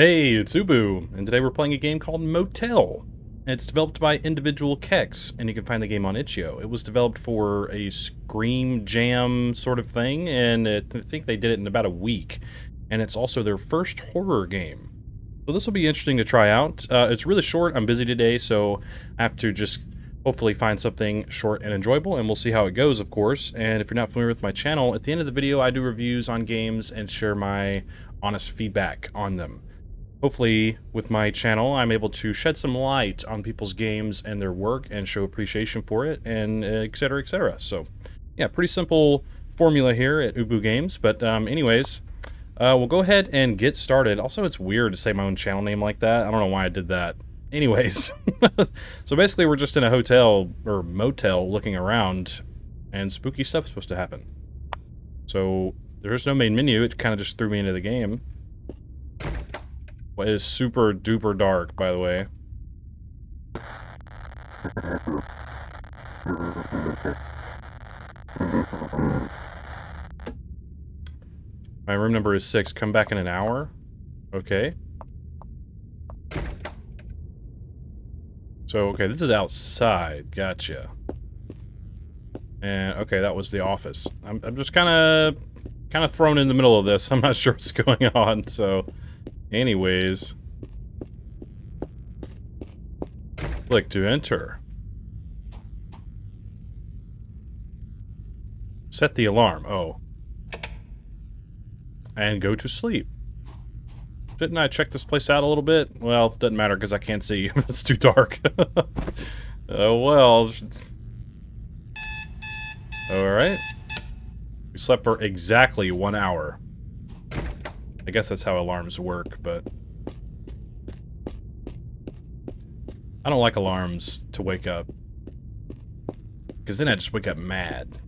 Hey, it's Ubu, and today we're playing a game called Motel. And it's developed by Individual Kex, and you can find the game on itch.io. It was developed for a Scream Jam sort of thing, and I think they did it in about a week. And it's also their first horror game. So this will be interesting to try out. It's really short. I'm busy today, so I have to just hopefully find something short and enjoyable, and we'll see how it goes, of course. And if you're not familiar with my channel, at the end of the video, I do reviews on games and share my honest feedback on them. Hopefully, with my channel, I'm able to shed some light on people's games and their work and show appreciation for it, and etc, etc. So, yeah, pretty simple formula here at Ubu Games. But anyways, we'll go ahead and get started. Also, it's weird to say my own channel name like that. I don't know why I did that. Anyways, so basically we're just in a hotel, or motel, looking around, and spooky stuff is supposed to happen. So, there's no main menu. It kind of just threw me into the game. It is super duper dark, by the way. My room number is 6. Come back in an hour. Okay. So, okay, this is outside. Gotcha. And, okay, that was the office. I'm just kind of thrown in the middle of this. I'm not sure what's going on, so... Anyways. Click to enter. Set the alarm. Oh. And go to sleep. Didn't I check this place out a little bit? Well, doesn't matter because I can't see. It's too dark. Oh, well. Alright. We slept for exactly 1 hour. I guess that's how alarms work, but... I don't like alarms to wake up. Because then I just wake up mad.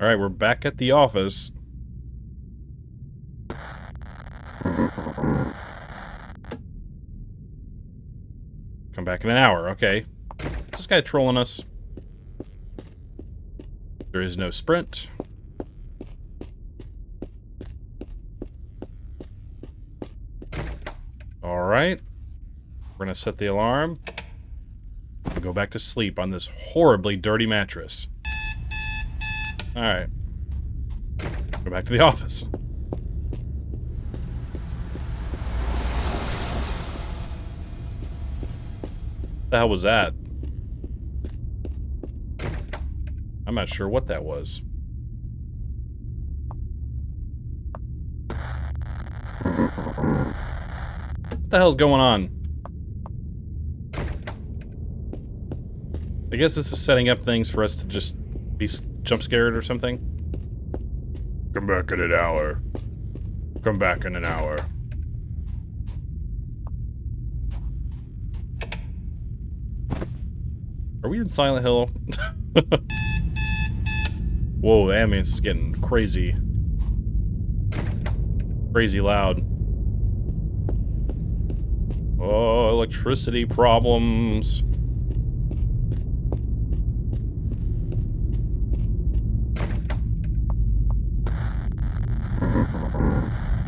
Alright, we're back at the office. Come back in an hour, okay. Is this guy trolling us? There is no sprint. Alright. We're gonna set the alarm. And go back to sleep on this horribly dirty mattress. Alright. Go back to the office. What the hell was that? I'm not sure what that was. What the hell's going on? I guess this is setting up things for us to just be jump scared or something. Come back in an hour. Come back in an hour. Are we in Silent Hill? Whoa, the ambience is getting crazy. Crazy loud. Oh, electricity problems.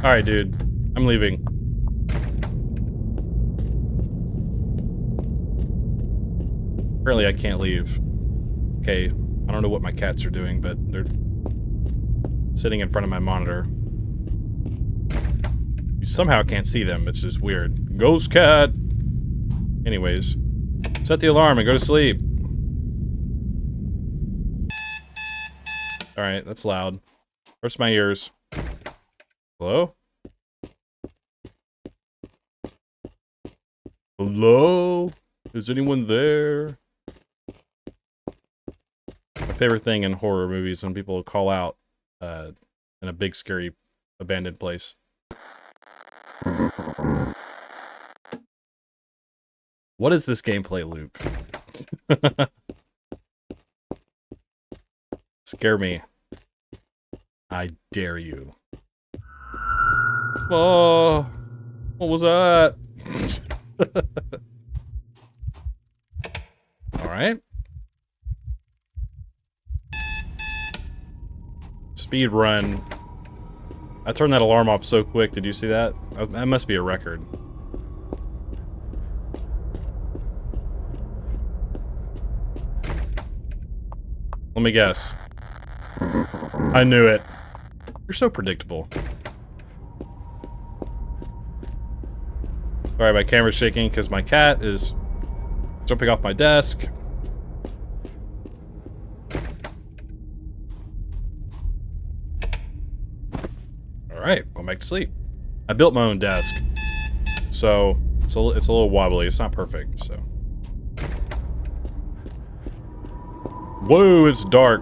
Alright, dude. I'm leaving. Apparently I can't leave. Okay, I don't know what my cats are doing, but they're sitting in front of my monitor. You somehow can't see them, it's just weird. Ghost cat! Anyways, set the alarm and go to sleep. Alright, that's loud. Where's my ears? Hello? Hello? Is anyone there? My favorite thing in horror movies when people call out in a big, scary, abandoned place. What is this gameplay loop? Scare me. I dare you. Oh, what was that? Alright. Speed run. I turned that alarm off so quick. Did you see that? That must be a record. Let me guess. I knew it. You're so predictable. Sorry, my camera's shaking because my cat is jumping off my desk. Alright, going back to sleep. I built my own desk, so it's a little wobbly. It's not perfect, so. Whoa, it's dark.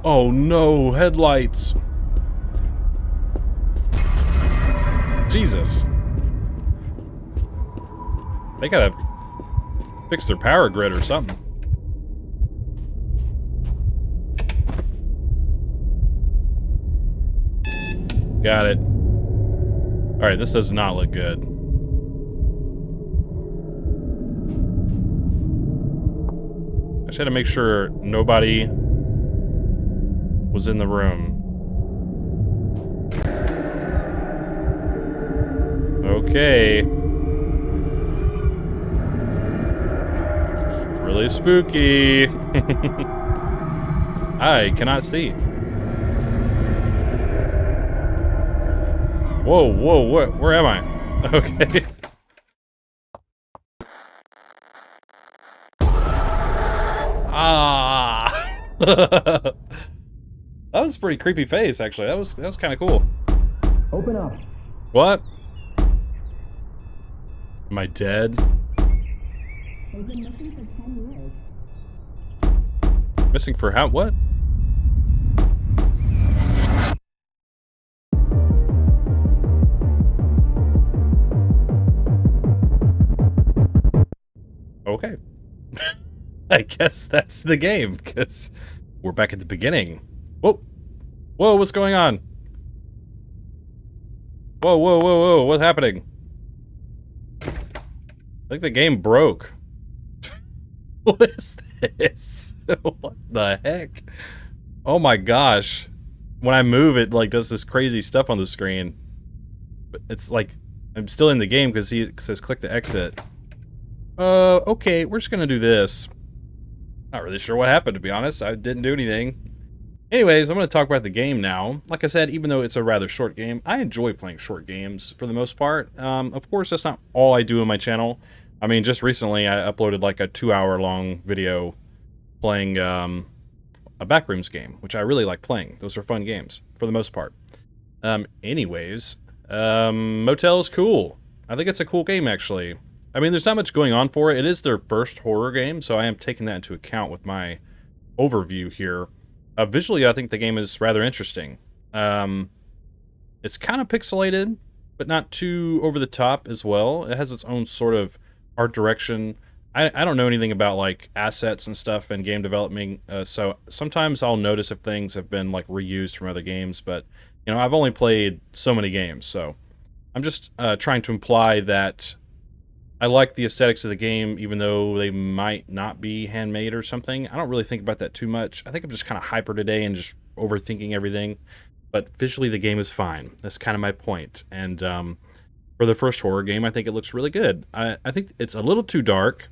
Oh no, headlights. Jesus. They gotta fix their power grid or something. Got it. Alright, this does not look good. I just had to make sure nobody was in the room. Okay. Really spooky. I cannot see. Whoa, whoa, where am I? Okay. Ah. That was a pretty creepy face, actually. That was kind of cool. Open up. What? Am I dead? They've been missing for 10 years. Missing for how? What? Okay. I guess that's the game, because we're back at the beginning. Whoa! Whoa, what's going on? Whoa, whoa, whoa, whoa, what's happening? I think the game broke. What is this? What the heck? Oh my gosh. When I move, it like does this crazy stuff on the screen. But it's like, I'm still in the game because he says click to exit. Okay, we're just gonna do this. Not really sure what happened, to be honest. I didn't do anything. Anyways, I'm going to talk about the game now. Like I said, even though it's a rather short game, I enjoy playing short games for the most part. Of course, that's not all I do on my channel. I mean, just recently, I uploaded like a 2-hour-long video playing a Backrooms game, which I really like playing. Those are fun games, for the most part. Anyways, Motel is cool. I think it's a cool game, actually. I mean, there's not much going on for it. It is their first horror game, so I am taking that into account with my overview here. Visually, I think the game is rather interesting. It's kind of pixelated, but not too over the top as well. It has its own sort of art direction. I don't know anything about like assets and stuff in game development, so sometimes I'll notice if things have been like reused from other games, but you know, I've only played so many games, so I'm just trying to imply that I like the aesthetics of the game, even though they might not be handmade or something. I don't really think about that too much. I think I'm just kind of hyper today and just overthinking everything. But visually, the game is fine. That's kind of my point. And for the first horror game, I think it looks really good. I think it's a little too dark,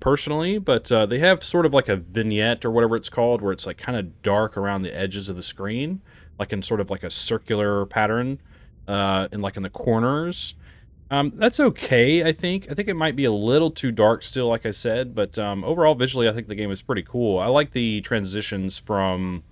personally, but they have sort of like a vignette or whatever it's called, where it's like kind of dark around the edges of the screen, like in sort of like a circular pattern, in the corners. That's okay, I think. I think it might be a little too dark still, like I said, but overall, visually, I think the game is pretty cool. I like the transitions from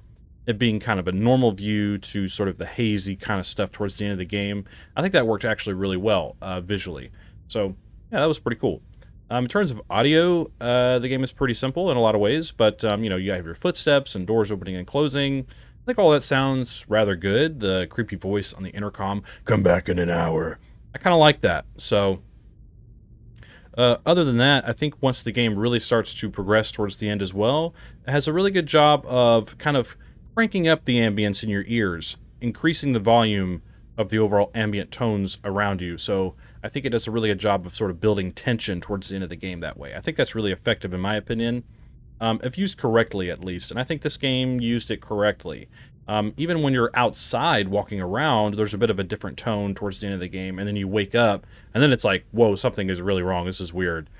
it being kind of a normal view to sort of the hazy kind of stuff towards the end of the game. I think that worked actually really well, visually. So, yeah, that was pretty cool. In terms of audio, the game is pretty simple in a lot of ways, but, you know, you have your footsteps and doors opening and closing. I think all that sounds rather good. The creepy voice on the intercom, "Come back in an hour." I kind of like that. So, other than that, I think once the game really starts to progress towards the end as well, it has a really good job of kind of cranking up the ambience in your ears, increasing the volume of the overall ambient tones around you. So I think it does a really good job of sort of building tension towards the end of the game that way. I think that's really effective in my opinion, if used correctly at least. And I think this game used it correctly. Even when you're outside walking around, there's a bit of a different tone towards the end of the game, and then you wake up, and then it's like, whoa, something is really wrong. This is weird.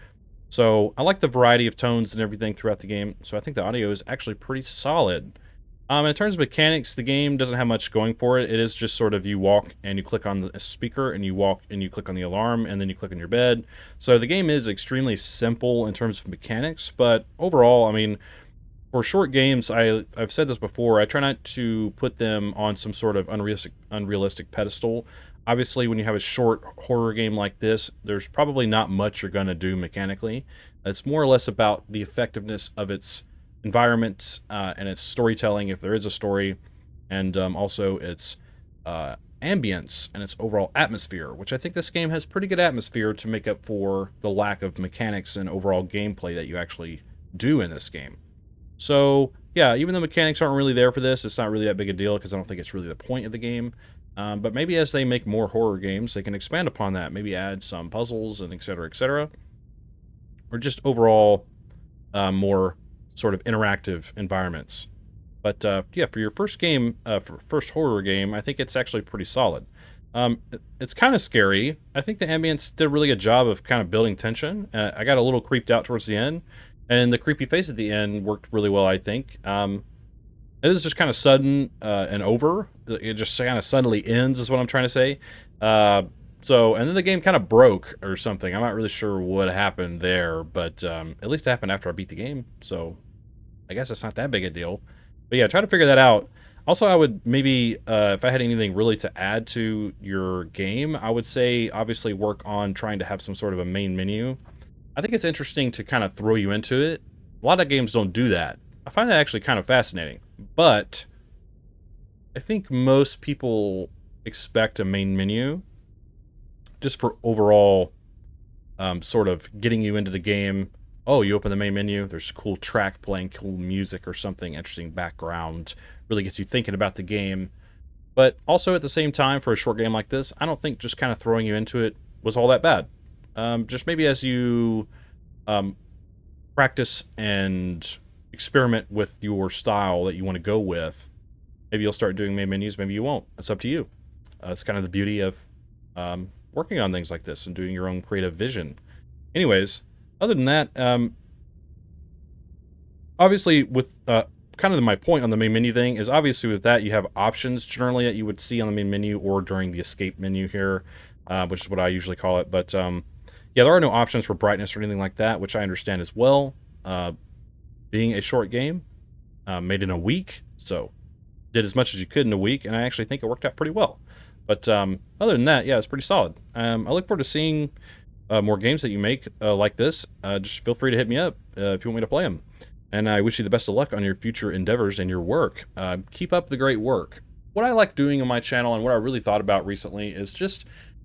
So I like the variety of tones and everything throughout the game. So I think the audio is actually pretty solid. In terms of mechanics, the game doesn't have much going for it. It is just sort of you walk and you click on the speaker, and you walk and you click on the alarm, and then you click on your bed. So the game is extremely simple in terms of mechanics, but overall, I mean, for short games, I've said this before, I try not to put them on some sort of unrealistic pedestal. Obviously, when you have a short horror game like this, there's probably not much you're going to do mechanically. It's more or less about the effectiveness of its environment and its storytelling, if there is a story, and also its ambience and its overall atmosphere, which I think this game has pretty good atmosphere to make up for the lack of mechanics and overall gameplay that you actually do in this game. So, yeah, even though mechanics aren't really there for this, it's not really that big a deal because I don't think it's really the point of the game. But maybe as they make more horror games, they can expand upon that. Maybe add some puzzles and etc., etc. Or just overall more sort of interactive environments. But yeah, for your first game, for first horror game, I think it's actually pretty solid. It's kind of scary. I think the ambience did a really good job of kind of building tension. I got a little creeped out towards the end, and the creepy face at the end worked really well, I think. It is just kind of sudden and over. It just kind of suddenly ends, is what I'm trying to say. And then the game kind of broke or something. I'm not really sure what happened there, but at least it happened after I beat the game, so I guess it's not that big a deal. But yeah, try to figure that out. Also, I would maybe, if I had anything really to add to your game, I would say obviously work on trying to have some sort of a main menu. I think it's interesting to kind of throw you into it. A lot of games don't do that. I find that actually kind of fascinating. But I think most people expect a main menu just for overall sort of getting you into the game. Oh, you open the main menu, there's a cool track playing, cool music or something, interesting background, really gets you thinking about the game. But also at the same time, for a short game like this, I don't think just kind of throwing you into it was all that bad. Just maybe as you practice and experiment with your style that you want to go with, maybe you'll start doing main menus, maybe you won't. It's up to you. It's kind of the beauty of working on things like this and doing your own creative vision. Anyways, other than that, obviously with kind of my point on the main menu thing is obviously with that you have options generally that you would see on the main menu or during the escape menu here, which is what I usually call it. But yeah, there are no options for brightness or anything like that, which I understand as well. Being a short game, made in a week, so did as much as you could in a week, and I actually think it worked out pretty well. But other than that, yeah, it's pretty solid. I look forward to seeing more games that you make like this. Just feel free to hit me up if you want me to play them. And I wish you the best of luck on your future endeavors and your work. Keep up the great work. What I like doing on my channel and what I really thought about recently is just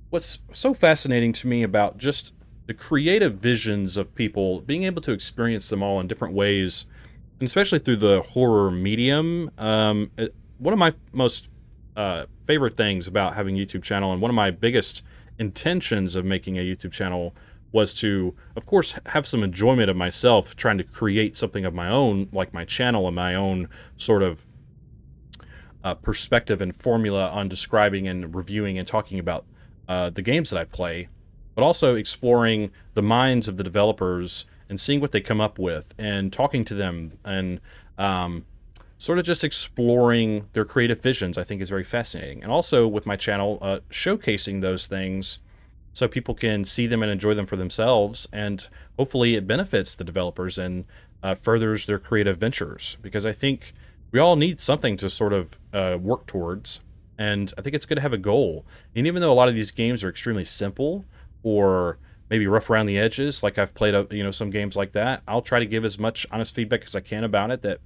what's so fascinating to me about just the creative visions of people, being able to experience them all in different ways, and especially through the horror medium. One of my most favorite things about having a YouTube channel, and one of my biggest intentions of making a YouTube channel, was to, of course, have some enjoyment of myself trying to create something of my own, like my channel and my own sort of perspective and formula on describing and reviewing and talking about the games that I play, but also exploring the minds of the developers and seeing what they come up with and talking to them and sort of just exploring their creative visions, I think is very fascinating. And also with my channel, showcasing those things so people can see them and enjoy them for themselves, and hopefully it benefits the developers and furthers their creative ventures, because I think we all need something to sort of work towards, and I think it's good to have a goal. And even though a lot of these games are extremely simple or maybe rough around the edges, like I've played some games like that, I'll try to give as much honest feedback as I can about it that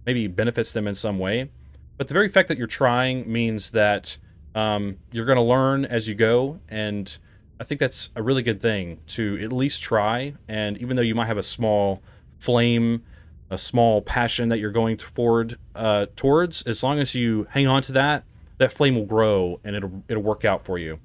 maybe benefits them in some way. But the very fact that you're trying means that you're going to learn as you go, and I think that's a really good thing, to at least try. And even though you might have a small flame, a small passion that you're going forward towards, as long as you hang on to that that flame will grow and it'll work out for you.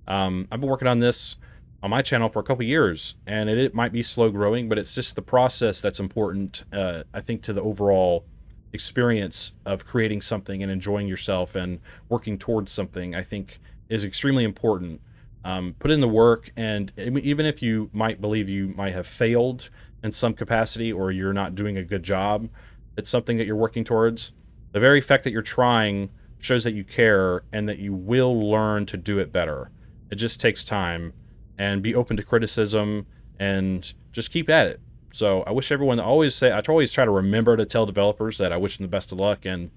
I've been working on this on my channel for a couple years, and it might be slow growing, but it's just the process that's important, I think, to the overall experience of creating something and enjoying yourself and working towards something, I think is extremely important. Put in the work, and even if you might believe you might have failed in some capacity or you're not doing a good job, it's something that you're working towards. The very fact that you're trying shows that you care and that you will learn to do it better. It just takes time, and be open to criticism and just keep at it. So I wish everyone I always try to remember to tell developers that I wish them the best of luck, and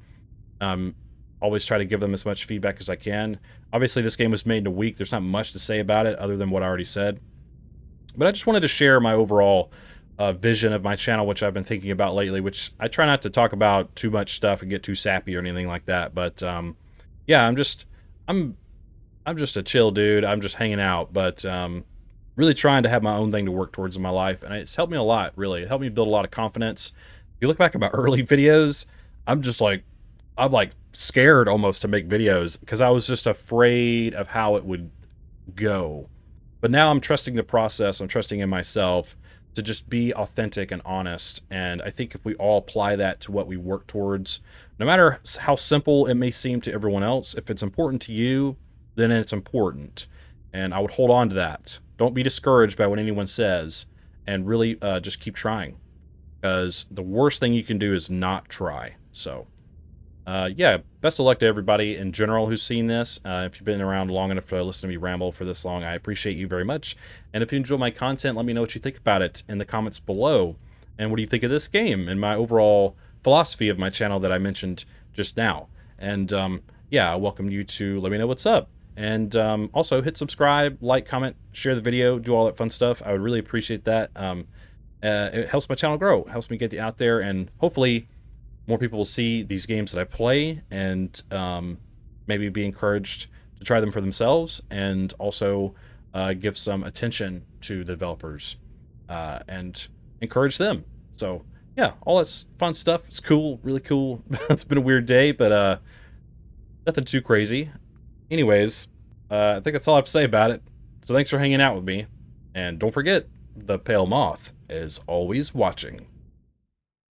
always try to give them as much feedback as I can. Obviously, this game was made in a week. There's not much to say about it other than what I already said. But I just wanted to share my overall vision of my channel, which I've been thinking about lately, which I try not to talk about too much stuff and get too sappy or anything like that. But yeah, I'm just a chill dude. I'm just hanging out, but really trying to have my own thing to work towards in my life. And it's helped me a lot, really. It helped me build a lot of confidence. If you look back at my early videos, I'm like scared almost to make videos because I was just afraid of how it would go. But now I'm trusting the process. I'm trusting in myself to just be authentic and honest. And I think if we all apply that to what we work towards, no matter how simple it may seem to everyone else, if it's important to you, then it's important. And I would hold on to that. Don't be discouraged by what anyone says, and really just keep trying. Because the worst thing you can do is not try. So yeah, best of luck to everybody in general who's seen this. If you've been around long enough to listen to me ramble for this long, I appreciate you very much. And if you enjoy my content, let me know what you think about it in the comments below. And what do you think of this game and my overall philosophy of my channel that I mentioned just now. And yeah, I welcome you to let me know what's up. And also hit subscribe, like, comment, share the video, do all that fun stuff. I would really appreciate that. It helps my channel grow, helps me get out there, and hopefully more people will see these games that I play and maybe be encouraged to try them for themselves, and also give some attention to the developers and encourage them. So yeah, all that's fun stuff. It's cool, really cool. It's been a weird day, but nothing too crazy. Anyways, I think that's all I have to say about it. So thanks for hanging out with me, and don't forget, the pale moth is always watching.